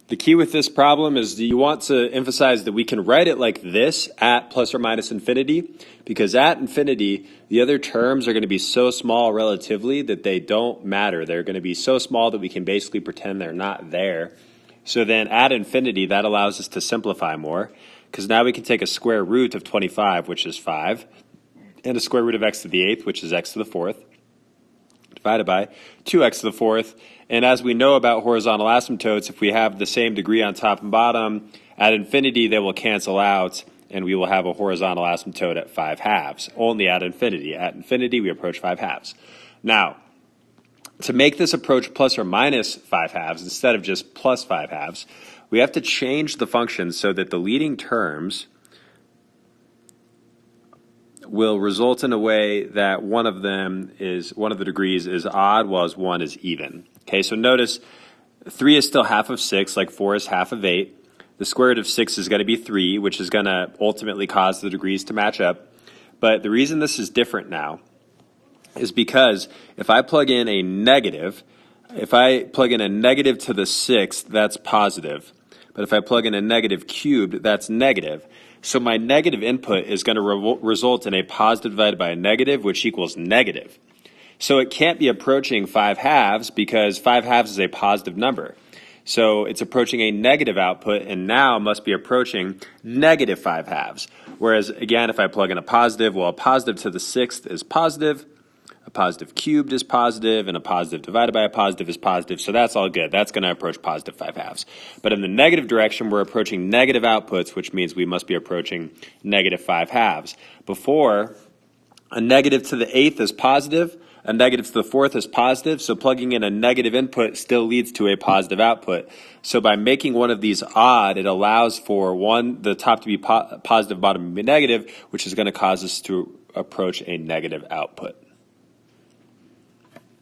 The key with this problem is you want to emphasize that we can write it like this at plus or minus infinity, because at infinity, the other terms are going to be so small relatively that they don't matter. They're going to be so small that we can basically pretend they're not there. So then at infinity, that allows us to simplify more, because now we can take a square root of 25, which is 5, and a square root of x to the 8th, which is x to the 4th, divided by 2x to the 4th. And as we know about horizontal asymptotes, if we have the same degree on top and bottom, at infinity they will cancel out, and we will have a horizontal asymptote at 5/2, only at infinity. At infinity, we approach 5/2. Now, to make this approach plus or minus 5/2 instead of just plus 5/2, we have to change the function so that the leading terms will result in a way that one of the degrees is odd, while one is even. Okay, so notice 3 is still half of 6, like 4 is half of 8. The square root of 6 is going to be 3, which is going to ultimately cause the degrees to match up. But the reason this is different now is because if I plug in a negative, to the 6th, that's positive. But if I plug in a negative cubed, that's negative. So my negative input is going to result in a positive divided by a negative, which equals negative. So it can't be approaching 5/2 because 5/2 is a positive number. So it's approaching a negative output and now must be approaching negative 5/2. Whereas again, if I plug in a positive, well, a positive to the 6th is positive, a positive cubed is positive, and a positive divided by a positive is positive. So that's all good. That's going to approach positive 5/2. But in the negative direction, we're approaching negative outputs, which means we must be approaching negative 5/2. Before, a negative to the 8th is positive, a negative to the 4th is positive, so plugging in a negative input still leads to a positive output. So by making one of these odd, it allows for the top to be positive, bottom to be negative, which is going to cause us to approach a negative output.